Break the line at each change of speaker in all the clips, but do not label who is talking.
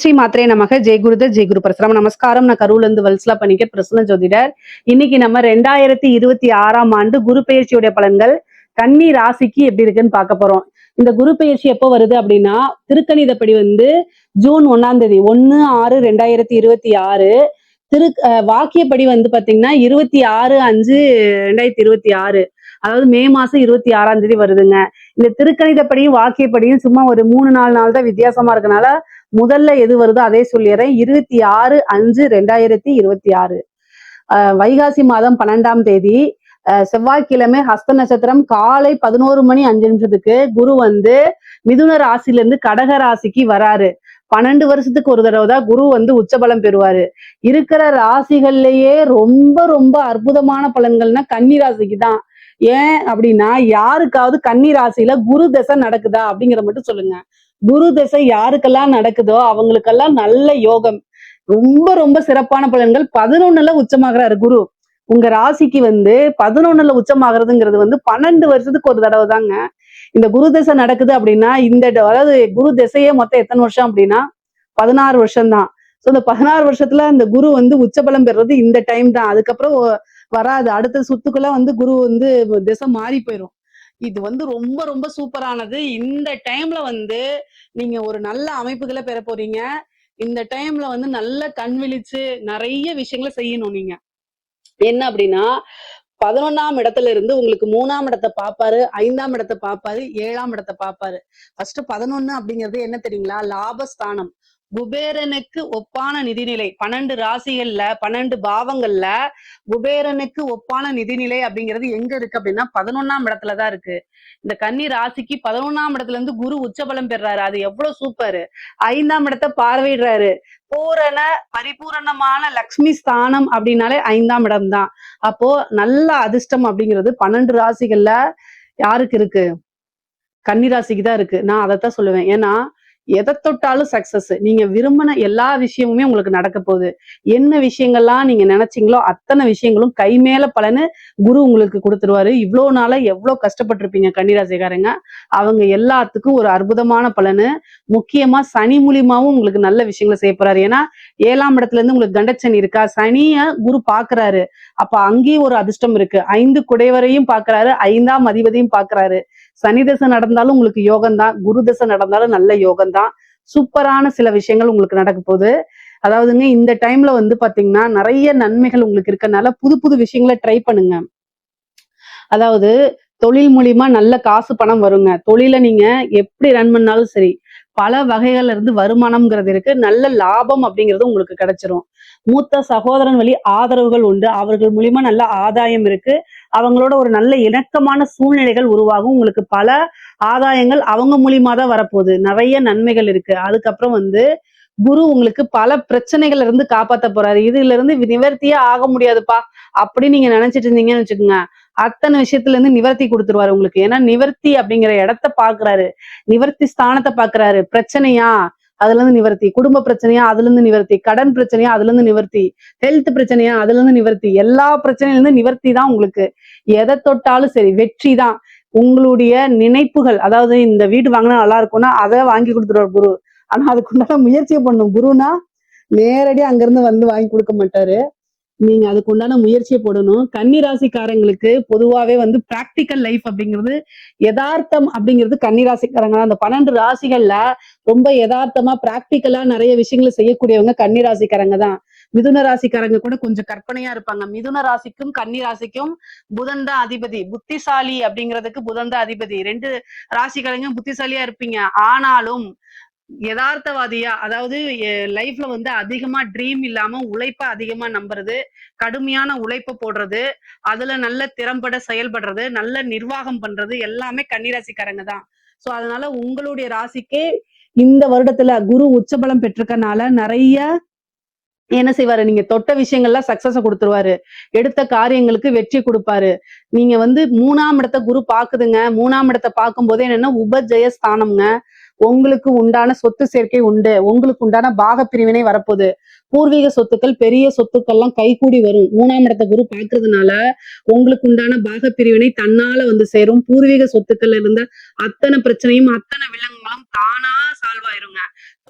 ஸ்ரீ மாத்திரை நமக ஜெய் குருதர் ஜெய் குரு பரசுராம். நமஸ்காரம். நான் கரூர்ல இருந்து வல்சலா பண்ணிக்க பிரசன்ன ஜோதிடர். இன்னைக்கு நம்ம 2026 ஆண்டு குரு பெயர்ச்சியுடைய பலன்கள் கன்னி ராசிக்கு எப்படி இருக்குன்னு பார்க்க போறோம். இந்த குரு பெயர்ச்சி எப்போ வருது அப்படின்னா திருக்கணிதப்படி ஜூன் 1ஆம் தேதி 1/6/2026. வாக்கியப்படி பாத்தீங்கன்னா 26/5/2026, அதாவது மே மாசம் 26ஆம் தேதி வருதுங்க. இந்த திருக்கணிதப்படியும் வாக்கியப்படியும் சும்மா ஒரு 3-4 நாள் தான் வித்தியாசமா இருக்கனால முதல்ல எது வருதோ அதே சொல்லிடுறேன். 26/5/2026 வைகாசி மாதம் 12ஆம் தேதி செவ்வாய்க்கிழமை ஹஸ்த நட்சத்திரம் காலை 11:05 குரு மிதுன ராசியிலிருந்து கடக ராசிக்கு வராரு. 12 வருஷத்துக்கு ஒரு தடவை தான் குரு உச்சபலம் பெறுவாரு. இருக்கிற ராசிகள்லயே ரொம்ப ரொம்ப அற்புதமான பலன்கள்னா கன்னி ராசிக்கு தான். ஏன் அப்படின்னா, யாருக்காவது கன்னி ராசியில குரு தசை நடக்குதா அப்படிங்கிறத மட்டும் சொல்லுங்க. குரு தசை யாருக்கெல்லாம் நடக்குதோ அவங்களுக்கெல்லாம் நல்ல யோகம். ரொம்ப ரொம்ப சிறப்பான பலன்கள். 11ல உச்சமாகிறாரு குரு. உங்க ராசிக்கு 11ல உச்சமாகிறதுங்கிறது 12 வருஷத்துக்கு ஒரு தடவை தாங்க. இந்த குரு தசை நடக்குது அப்படின்னா அதாவது குரு திசையே மொத்தம் எத்தனை வருஷம் அப்படின்னா 16 வருஷம் தான். ஸோ இந்த 16 வருஷத்துல இந்த குரு உச்சபலம் பெறுறது இந்த டைம் தான். அதுக்கப்புறம் வராது. அடுத்த சுத்துக்குள்ள குரு திசை மாறி போயிடும். இது ரொம்ப ரொம்ப சூப்பரானது. இந்த டைம்ல நீங்க ஒரு நல்ல அமைப்புகளை பெற போறீங்க. இந்த டைம்ல நல்ல கண் விழிச்சு நிறைய விஷயங்களை செய்யணும். நீங்க என்ன அப்படின்னா 11ஆம் இடத்துல இருந்து உங்களுக்கு 3ஆம் இடத்தை பார்ப்பாரு, 5ஆம் இடத்தை பார்ப்பாரு, 7ஆம் இடத்தை பார்ப்பாரு. ஃபர்ஸ்ட் 11 அப்படிங்கிறது என்ன தெரியுங்களா? லாபஸ்தானம். குபேரனுக்கு ஒப்பான நிதிநிலை. 12 ராசிகள்ல 12 பாவங்கள்ல குபேரனுக்கு ஒப்பான நிதிநிலை அப்படிங்கிறது எங்க இருக்கு அப்படின்னா 11ஆம் இடத்துலதான் இருக்கு. இந்த கன்னி ராசிக்கு 11ஆம் இடத்துல இருந்து குரு உச்சபலம் பெறாரு. அது எவ்வளவு சூப்பரு. 5ஆம் இடத்தை பார்வையிடுறாரு. பூரண பரிபூரணமான லக்ஷ்மி ஸ்தானம் அப்படின்னாலே 5ஆம் இடம் தான். அப்போ நல்ல அதிர்ஷ்டம் அப்படிங்கிறது 12 ராசிகள்ல யாருக்கு இருக்கு? கன்னி ராசிக்கு தான் இருக்கு. நான் அதைத்தான் சொல்லுவேன். ஏன்னா எதை தொட்டாலும் சக்சஸ். நீங்க விரும்பின எல்லா விஷயமுமே உங்களுக்கு நடக்க போகுது. என்ன விஷயங்கள்லாம் நீங்க நினைச்சீங்களோ அத்தனை விஷயங்களும் கை மேல பலனு குரு உங்களுக்கு கொடுத்துருவாரு. இவ்வளவு நாளா எவ்வளவு கஷ்டப்பட்டிருப்பீங்க கன்னிராசிக்காரங்க, அவங்க எல்லாத்துக்கும் ஒரு அற்புதமான பலனு. முக்கியமா சனி மூலியமாவும் உங்களுக்கு நல்ல விஷயங்களை செய்ய போறாரு. ஏன்னா 7ஆம் இடத்துல இருந்து உங்களுக்கு கண்டச்சனி இருக்கா, சனிய குரு பாக்குறாரு. அப்ப அங்கேயும் ஒரு அதிர்ஷ்டம் இருக்கு. 5 குடைவரையும் பாக்குறாரு, 5ஆம் அதிபதியும் பாக்குறாரு. சனி தசை நடந்தாலும் உங்களுக்கு யோகம் தான், குரு தசை நடந்தாலும் நல்ல யோகம் தான். சூப்பரான சில விஷயங்கள் உங்களுக்கு நடக்க போகுது. அதாவதுங்க இந்த டைம்ல பாத்தீங்கன்னா நிறைய நன்மைகள் உங்களுக்கு இருக்கனால புது புது விஷயங்களை ட்ரை பண்ணுங்க. அதாவது தொழில் மூலியமா நல்ல காசு பணம் வருங்க. தொழிலை நீங்க எப்படி ரன் பண்ணாலும் சரி, பல வகைகள்ல இருந்து வருமானம்ங்கிறது இருக்கு. நல்ல லாபம் அப்படிங்கிறது உங்களுக்கு கிடைச்சிரும். மூத்த சகோதரன் வழி ஆதரவுகள் உண்டு. அவர்கள் மூலியமா நல்ல ஆதாயம் இருக்கு. அவங்களோட ஒரு நல்ல இணக்கமான சூழ்நிலைகள் உருவாகும். உங்களுக்கு பல ஆதாயங்கள் அவங்க மூலியமா தான் வரப்போகுது. நிறைய நன்மைகள் இருக்கு. அதுக்கப்புறம் குரு உங்களுக்கு பல பிரச்சனைகள்ல இருந்து காப்பாத்த போறாரு. இதுல இருந்து நிவர்த்தியே ஆக முடியாதுப்பா அப்படின்னு நீங்க நினைச்சிட்டு இருந்தீங்கன்னு வச்சுக்கோங்க, அத்தனை விஷயத்துல இருந்து நிவர்த்தி கொடுத்துருவாரு உங்களுக்கு. ஏன்னா நிவர்த்தி அப்படிங்கிற இடத்த பாக்குறாரு, நிவர்த்தி ஸ்தானத்தை பாக்குறாரு. பிரச்சனையா அதுல இருந்து நிவர்த்தி, குடும்ப பிரச்சனையா அதுல இருந்து நிவர்த்தி, கடன் பிரச்சனையா அதுல இருந்து நிவர்த்தி, ஹெல்த் பிரச்சனையா அதுல இருந்து நிவர்த்தி, எல்லா பிரச்சனையில இருந்து நிவர்த்தி தான் உங்களுக்கு. எதை தொட்டாலும் சரி வெற்றி தான். உங்களுடைய நினைப்புகள், அதாவது இந்த வீடு வாங்கினா நல்லா இருக்கும்னா அதை வாங்கி கொடுத்துருவார் குரு. ஆனா அதுக்குண்டான முயற்சியை பண்ணும். குருனா நேரடியா அங்கிருந்து வாங்கி கொடுக்க மாட்டாரு. நீங்க அதுக்கு உண்டான முயற்சியை போடணும். கன்னி ராசிக்காரங்களுக்கு பொதுவாவே பிராக்டிக்கல் லைஃப் அப்படிங்கிறது, யதார்த்தம் அப்படிங்கிறது கன்னி ராசிக்காரங்க தான். அந்த 12 ராசிகள்ல ரொம்ப யதார்த்தமா பிராக்டிக்கலா நிறைய விஷயங்களை செய்யக்கூடியவங்க கன்னி ராசிக்காரங்க தான். மிதுன ராசிக்காரங்க கூட கொஞ்சம் கற்பனையா இருப்பாங்க. மிதுன ராசிக்கும் கன்னி ராசிக்கும் புதன் தான் அதிபதி. புத்திசாலி அப்படிங்கிறதுக்கு புதன் தான் அதிபதி. 2 ராசிக்காரங்க புத்திசாலியா இருப்பீங்க. ஆனாலும் யதார்த்தவாதியா, அதாவது லைஃப்ல அதிகமா ட்ரீம் இல்லாம உழைப்ப அதிகமா நம்புறது, கடுமையான உழைப்ப போடுறது, அதுல நல்ல திறம்பட செயல்படுறது, நல்ல நிர்வாகம் பண்றது எல்லாமே கன்னிராசிக்காரங்க தான். சோ அதனால உங்களுடைய ராசிக்கே இந்த வருடத்துல குரு உச்சபலம் பெற்றிருக்கனால நிறைய என்ன செய்வாரு, நீங்க தொட்ட விஷயங்கள்லாம் சக்சஸ கொடுத்துருவாரு. எடுத்த காரியங்களுக்கு வெற்றி கொடுப்பாரு. நீங்க 3ஆம் இடத்தை குரு பாக்குதுங்க. 3ஆம் இடத்தை பார்க்கும் போதே என்னன்னா உபஜய ஸ்தானம்ங்க. உங்களுக்கு உண்டான சொத்து சேர்க்கை உண்டு. உங்களுக்கு உண்டான பாக பிரிவினை வரப்போகுது. பூர்வீக சொத்துக்கள், பெரிய சொத்துக்கள்லாம் கைகூடி வரும். 3ஆம் இடத்தை குரு பாக்குறதுனால உங்களுக்கு உண்டான பாக பிரிவினை தன்னால சேரும். பூர்வீக சொத்துக்கள்ல இருந்த அத்தனை பிரச்சனையும் அத்தனை வில்லங்கங்களும் தானா சால்வ் ஆயிருங்க.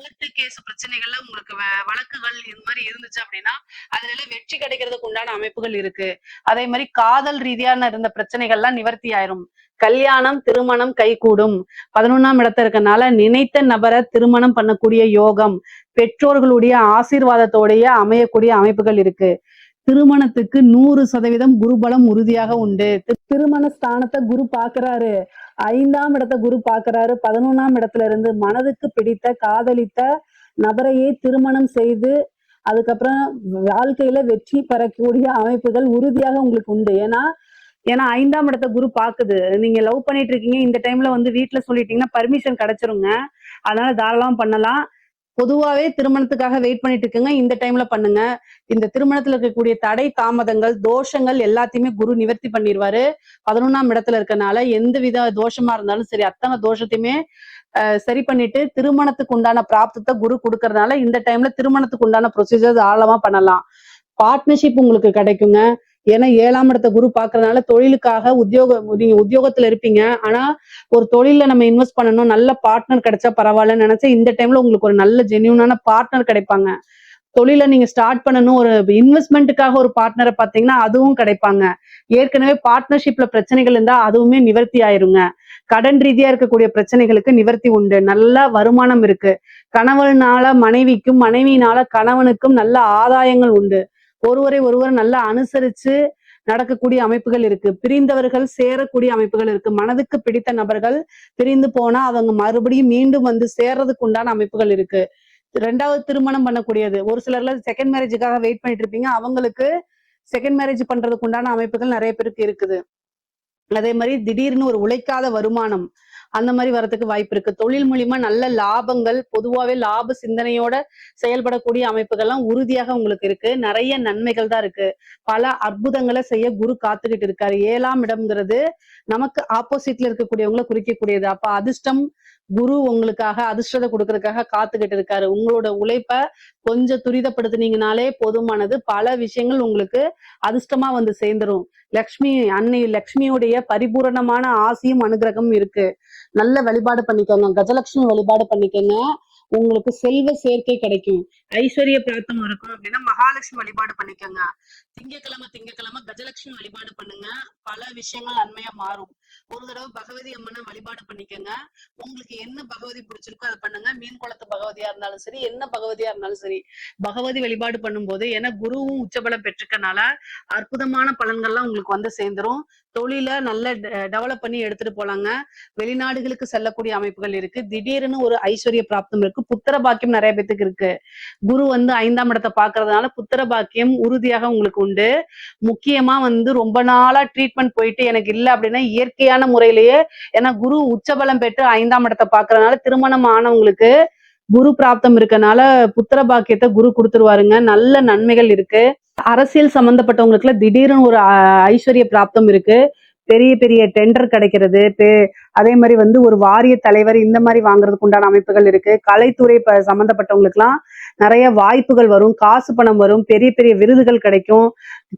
கோர்ட்டு கேஸ் பிரச்சனைகள்ல உங்களுக்கு வழக்குகள் இந்த மாதிரி இருந்துச்சு அப்படின்னா அதுல எல்லாம் வெற்றி கிடைக்கிறதுக்கு உண்டான அமைப்புகள் இருக்கு. அதே மாதிரி காதல் ரீதியான இருந்த பிரச்சனைகள்லாம் நிவர்த்தி ஆயிரும். கல்யாணம் திருமணம் கைகூடும். 11ஆம் இடத்துல இருக்கனால நினைத்த நபரை திருமணம் பண்ணக்கூடிய யோகம், பெற்றோர்களுடைய ஆசீர்வாதத்தோடைய அமையக்கூடிய அமைப்புகள் இருக்கு. திருமணத்துக்கு 100% குருபலம் உறுதியாக உண்டு. திருமண ஸ்தானத்தை குரு பாக்குறாரு. 5ஆம் இடத்தை குரு பாக்குறாரு. 11ஆம் இடத்துல இருந்து மனதுக்கு பிடித்த காதலித்த நபரையே திருமணம் செய்து அதுக்கப்புறம் வாழ்க்கையில வெற்றி பெறக்கூடிய அமைப்புகள் உறுதியாக உங்களுக்கு உண்டு. ஏன்னா ஏன்னா 5ஆம் இடத்தை குரு பாக்குது. நீங்க லவ் பண்ணிட்டு இருக்கீங்க, இந்த டைம்ல வந்து வீட்டுல சொல்லிட்டீங்கன்னா பர்மிஷன் கிடைச்சிருங்க. அதனால தாராளம் பண்ணலாம். பொதுவாவே திருமணத்துக்காக வெயிட் பண்ணிட்டு இருக்குங்க, இந்த டைம்ல பண்ணுங்க. இந்த திருமணத்துல இருக்கக்கூடிய தடை தாமதங்கள் தோஷங்கள் எல்லாத்தையுமே குரு நிவர்த்தி பண்ணிடுவாரு. 11ஆம் இடத்துல இருக்கனால எந்த வித தோஷமா இருந்தாலும் சரி அத்தனை தோஷத்தையுமே சரி பண்ணிட்டு திருமணத்துக்கு உண்டான பிராப்தத்தை குரு கொடுக்கறதுனால இந்த டைம்ல திருமணத்துக்கு உண்டான ப்ரொசீஜர் ஆழமா பண்ணலாம். பார்ட்னர்ஷிப் உங்களுக்கு கிடைக்குங்க. ஏன்னா 7ஆம் இடத்தை குரு பாக்குறதுனால தொழிலுக்காக நீங்க உத்தியோகத்துல இருப்பீங்க. ஆனா ஒரு தொழில நம்ம இன்வெஸ்ட் பண்ணணும், நல்ல பார்ட்னர் கிடைச்சா பரவாயில்லன்னு நினைச்சா இந்த டைம்ல உங்களுக்கு ஒரு நல்ல ஜென்யூனான பார்ட்னர் கிடைப்பாங்க. தொழில நீங்க ஸ்டார்ட் பண்ணணும், ஒரு இன்வெஸ்ட்மெண்ட்டுக்காக ஒரு பார்ட்னரை பார்த்தீங்கன்னா அதுவும் கிடைப்பாங்க. ஏற்கனவே பார்ட்னர்ஷிப்ல பிரச்சனைகள் இருந்தா அதுவுமே நிவர்த்தி ஆயிருங்க. கடன் ரீதியா இருக்கக்கூடிய பிரச்சனைகளுக்கு நிவர்த்தி உண்டு. நல்ல வருமானம் இருக்கு. கணவனால மனைவிக்கும் மனைவியினால கணவனுக்கும் நல்ல ஆதாயங்கள் உண்டு. ஒருவரை ஒருவர் நல்லா அனுசரிச்சு நடக்கக்கூடிய அமைப்புகள் இருக்கு. பிரிந்தவர்கள் சேரக்கூடிய அமைப்புகள் இருக்கு. மனதுக்கு பிடித்த நபர்கள் பிரிந்து போனா அவங்க மறுபடியும் மீண்டும் வந்து சேர்றதுக்கு உண்டான அமைப்புகள் இருக்கு. 2வது திருமணம் பண்ணக்கூடியது. ஒரு சிலர்ல செகண்ட் மேரேஜுக்காக வெயிட் பண்ணிட்டு இருப்பீங்க, அவங்களுக்கு செகண்ட் மேரேஜ் பண்றதுக்கு உண்டான அமைப்புகள் நிறைய பேருக்கு இருக்குது. அதே மாதிரி திடீர்னு ஒரு உழைக்காத வருமானம் அந்த மாதிரி வரதுக்கு வாய்ப்பு இருக்கு. தொழில் மூலியமா நல்ல லாபங்கள், பொதுவாவே லாப சிந்தனையோட செயல்படக்கூடிய அமைப்புகள்லாம் உறுதியாக உங்களுக்கு இருக்கு. நிறைய நன்மைகள் தான் இருக்கு. பல அற்புதங்களை செய்ய குரு காத்துக்கிட்டு இருக்காரு. 7ஆம் இடம்ங்கிறது நமக்கு ஆப்போசிட்ல இருக்கக்கூடியவங்களை குறிக்கக்கூடியது. அப்ப அதிர்ஷ்டம் குரு உங்களுக்காக அதிர்ஷ்டத்தை கொடுக்கறதுக்காக காத்துக்கிட்டு இருக்காரு. உங்களோட உழைப்ப கொஞ்சம் துரிதப்படுத்துனீங்கனாலே போதுமானது. பல விஷயங்கள் உங்களுக்கு அதிர்ஷ்டமா வந்து சேர்ந்துரும். அன்னை லக்ஷ்மியுடைய பரிபூரணமான ஆசியும் அனுகிரகமும் இருக்கு. நல்ல வழிபாடு பண்ணிக்கோங்க. கஜலட்சுமி வழிபாடு பண்ணிக்கோங்க. உங்களுக்கு செல்வ சேர்க்கை கிடைக்கும். ஐஸ்வர்ய பிராப்தம் இருக்கும் அப்படின்னா மகாலட்சுமி வழிபாடு பண்ணிக்கோங்க. திங்கக்கிழமை கஜலட்சுமி வழிபாடு பண்ணுங்க. பல விஷயங்கள் நன்மையா மாறும். ஒரு தடவை பகவதி அம்மனை வழிபாடு பண்ணிக்கோங்க. உங்களுக்கு என்ன பகவதி பிடிச்சிருக்கோ அதை பண்ணுங்க. மீன் குளத்து பகவதியா இருந்தாலும் சரி, என்ன பகவதியா இருந்தாலும் சரி, பகவதி வழிபாடு பண்ணும்போது ஏன்னா குருவும் உச்சபலம் பெற்றுக்கனால அற்புதமான பலன்கள்லாம் உங்களுக்கு வந்து சேர்ந்துரும். தொழில நல்ல டெவலப் பண்ணி எடுத்துட்டு போலாங்க. வெளிநாடுகளுக்கு செல்லக்கூடிய அமைப்புகள் இருக்கு. திடீர்னு ஒரு ஐஸ்வர்ய பிராப்தம் இருக்கு. புத்திர பாக்கியம் நிறைய பேத்துக்கு இருக்கு. குரு வந்து 5ஆம் இடத்தை பாக்குறதுனால புத்திர பாக்கியம் உறுதியாக உங்களுக்கு உண்டு. முக்கியமா வந்து ரொம்ப நாளா ட்ரீட்மெண்ட் போயிட்டு எனக்கு இல்லை அப்படின்னா இயற்கையான முறையிலேயே, ஏன்னா குரு உச்சபலம் பெற்று 5ஆம் இடத்தை பாக்குறதுனால திருமணம் ஆனவங்களுக்கு குரு பிராப்தம் இருக்கனால புத்திர பாக்கியத்தை குரு கொடுத்துருவாருங்க. நல்ல நன்மைகள் இருக்கு. அரசியல் சம்பந்தப்பட்டவங்களுக்குள்ள திடீர்னு ஒரு ஐஸ்வர்ய பிராப்தம் இருக்கு. பெரிய பெரிய டெண்டர் கிடைக்கிறது. அதே மாதிரி வந்து ஒரு வாரிய தலைவர் இந்த மாதிரி வாங்குறதுக்கு உண்டான அமைப்புகள் இருக்கு. கலைத்துறை சம்பந்தப்பட்டவங்களுக்கு எல்லாம் நிறைய வாய்ப்புகள் வரும். காசு பணம் வரும். பெரிய பெரிய விருதுகள் கிடைக்கும்.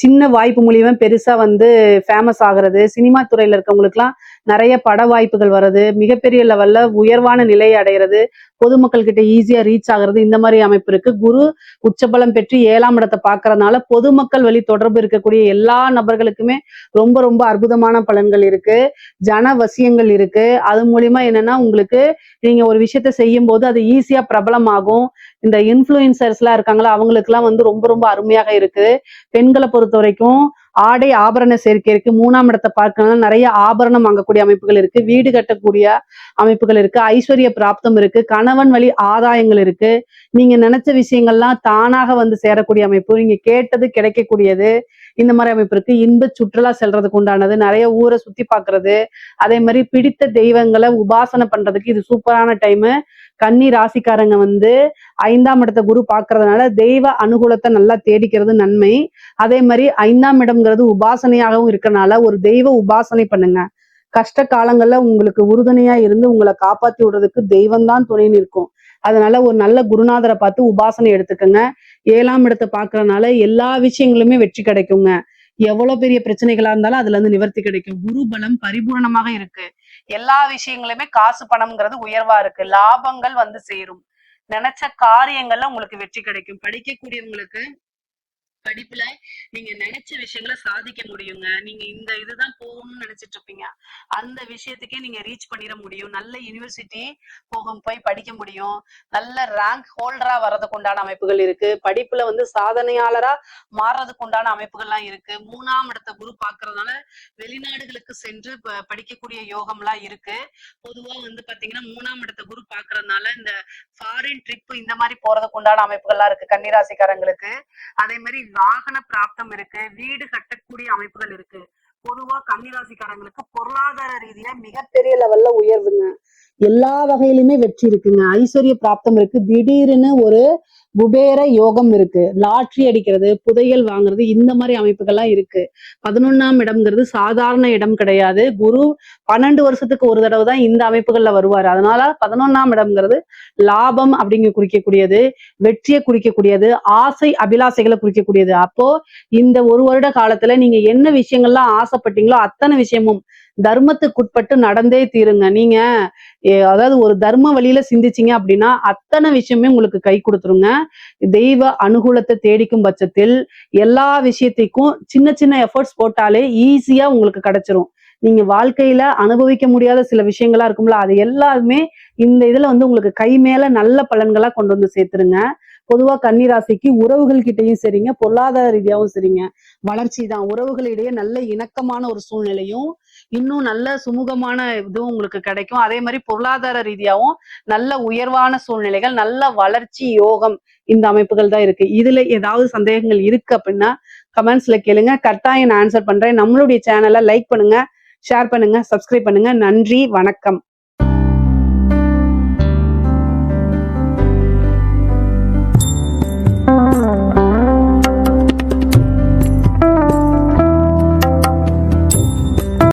சின்ன வாய்ப்பு மூலியமா பெருசா வந்து ஃபேமஸ் ஆகுறது. சினிமா துறையில இருக்கவங்களுக்கு எல்லாம் நிறைய பட வாய்ப்புகள் வர்றது. மிகப்பெரிய லெவல்ல உயர்வான நிலை அடைகிறது. பொதுமக்கள் கிட்ட ஈஸியா ரீச் ஆகுறது. இந்த மாதிரி அமைப்பு இருக்கு. குரு உச்சபலம் பெற்று 7ஆம் இடத்தை பாக்குறதுனால பொதுமக்கள் வழி தொடர்பு இருக்கக்கூடிய எல்லா நபர்களுக்குமே ரொம்ப ரொம்ப அற்புதமான பலன்கள் இருக்கு. ஜன வசியங்கள் இருக்கு. அது மூலியமா என்னன்னா உங்களுக்கு நீங்க ஒரு விஷயத்த செய்யும் போது அது ஈஸியா பிரபலமாகும். இந்த இன்ஃபுளுசர்ஸ் எல்லாம் இருக்காங்களா அவங்களுக்கு எல்லாம் வந்து ரொம்ப ரொம்ப அருமையாக இருக்கு. பெண்களை பொறுத்த வரைக்கும் ஆடை ஆபரண சேர்க்கை இருக்கு. 3ஆம் இடத்தை பார்க்கறதுனால நிறைய ஆபரணம் வாங்கக்கூடிய அமைப்புகள் இருக்கு. வீடு கட்டக்கூடிய அமைப்புகள் இருக்கு. ஐஸ்வர்ய பிராப்தம் இருக்கு. கணவன் வழி ஆதாயங்கள் இருக்கு. நீங்க நினைச்ச விஷயங்கள்லாம் தானாக வந்து சேரக்கூடிய அமைப்பு. நீங்க கேட்டது கிடைக்கக்கூடியது. இந்த மாதிரி அமைப்பு இருக்கு. இன்ப சுற்றுலா செல்றதுக்கு உண்டானது. நிறைய ஊரை சுத்தி பாக்குறது. அதே மாதிரி பிடித்த தெய்வங்களை உபாசனை பண்றதுக்கு இது சூப்பரான டைமு. கன்னி ராசிக்காரங்க வந்து 5ஆம் இடத்தை குரு பாக்குறதுனால தெய்வ அனுகூலத்தை நல்லா தேடிக்கிறது நன்மை. அதே மாதிரி 5ஆம் இடம்ங்கிறது உபாசனையாகவும் இருக்கனால ஒரு தெய்வ உபாசனை பண்ணுங்க. கஷ்ட காலங்கள்ல உங்களுக்கு உறுதுணையா இருந்து உங்களை காப்பாத்தி விடுறதுக்கு தெய்வம் தான் துணை நிற்கும். அதனால ஒரு நல்ல குருநாதரை பார்த்து உபாசனை எடுத்துக்கோங்க. 7ஆம் இடத்தை பாக்குறதுனால எல்லா விஷயங்களுமே வெற்றி கிடைக்குங்க. எவ்வளவு பெரிய பிரச்சனைகளா இருந்தாலும் அதுல இருந்து நிவர்த்தி கிடைக்கும். குரு பலம் பரிபூர்ணமாக இருக்கு. எல்லா விஷயங்களுமே காசு பணம்ங்கிறது உயர்வா இருக்கு. லாபங்கள் வந்து சேரும். நினைச்ச காரியங்கள்ல உங்களுக்கு வெற்றி கிடைக்கும். படிக்கக்கூடியவங்களுக்கு படிப்புல நீங்க நினைச்ச விஷயங்களை சாதிக்க முடியுங்க. நீங்க இந்த இதுதான் போகணும்னு நினைச்சிட்டு இருப்பீங்க, அந்த விஷயத்துக்கே நீங்க ரீச் பண்ணிட முடியும். நல்ல யூனிவர்சிட்டி போய் படிக்க முடியும். நல்ல ரேங்க் ஹோல்டரா வர்றதுக்கு உண்டான அமைப்புகள் இருக்கு. படிப்புல வந்து சாதனையாளரா மாறுறதுக்கு உண்டான அமைப்புகள்லாம் இருக்கு. 3ஆம் இடத்த குரு பாக்குறதுனால வெளிநாடுகளுக்கு சென்று படிக்கக்கூடிய யோகம்லாம் இருக்கு. பொதுவா வந்து பாத்தீங்கன்னா 3ஆம் இடத்த குரு பாக்குறதுனால இந்த ஃபாரின் ட்ரிப் இந்த மாதிரி போறதுக்கு உண்டான அமைப்புகள்லாம் இருக்கு கன்னிராசிக்காரங்களுக்கு. அதே மாதிரி வாகன பிராப்தம் இருக்கு, வீடு கட்டக்கூடிய அமைப்புகள் இருக்கு. பொதுவா கன்னிராசிக்காரங்களுக்கு பொருளாதார ரீதியா மிகப்பெரிய லெவல்ல உயர்வுங்க. எல்லா வகையிலுமே வெற்றி இருக்குங்க. ஐஸ்வர்ய பிராப்தம் இருக்கு. திடீர்னு ஒரு குபேர யோகம் இருக்கு. லாட்ரி அடிக்கிறது, புதையல் வாங்குறது, இந்த மாதிரி அமைப்புகள்லாம் இருக்கு. 11ஆம் இடம்ங்கிறது சாதாரண இடம் கிடையாது. குரு 12 வருஷத்துக்கு ஒரு தடவை தான் இந்த அமைப்புகள்ல வருவாரு. அதனால 11ஆம் இடம்ங்கிறது லாபம் அப்படிங்க குறிக்கக்கூடியது, வெற்றியை குறிக்கக்கூடியது, ஆசை அபிலாசைகளை குறிக்கக்கூடியது. அப்போ இந்த ஒரு வருட காலத்துல நீங்க என்ன விஷயங்கள்லாம் ஆசைப்பட்டீங்களோ அத்தனை விஷயமும் தர்மத்துக்குட்பட்டு நடந்தே தீருங்க. நீங்க அதாவது ஒரு தர்ம வழியில சிந்திச்சீங்க அப்படின்னா அத்தனை விஷயமே உங்களுக்கு கை கொடுத்துருங்க. தெய்வ அனுகூலத்தை தேடிக்கும் பட்சத்தில் எல்லா விஷயத்தையும் சின்ன சின்ன எஃபர்ட்ஸ் போட்டாலே ஈஸியா உங்களுக்கு கிடைச்சிரும். நீங்க வாழ்க்கையில அனுபவிக்க முடியாத சில விஷயங்களா இருக்கும்ல, அது எல்லாமே இந்த இதுல வந்து உங்களுக்கு கை மேல நல்ல பலன்களா கொண்டு வந்து சேர்த்துருங்க. பொதுவா கன்னிராசிக்கு உறவுகள் கிட்டையும் சரிங்க, பொருளாதார ரீதியாவும் சரிங்க, வளர்ச்சி தான். உறவுகளிடையே நல்ல இணக்கமான ஒரு சூழ்நிலையும், இன்னும் நல்ல சுமூகமான இதுவும் உங்களுக்கு கிடைக்கும். அதே மாதிரி பொருளாதார ரீதியாவும் நல்ல உயர்வான சூழ்நிலைகள், நல்ல வளர்ச்சி யோகம், இந்த அமைப்புகள் தான் இருக்கு. இதுல ஏதாவது சந்தேகங்கள் இருக்கு அப்படின்னா கமெண்ட்ஸ்ல கேளுங்க, கட்டாயம் நான் ஆன்சர் பண்றேன். நம்மளுடைய சேனலை லைக் பண்ணுங்க, ஷேர் பண்ணுங்க, சப்ஸ்கிரைப் பண்ணுங்க. நன்றி, வணக்கம்.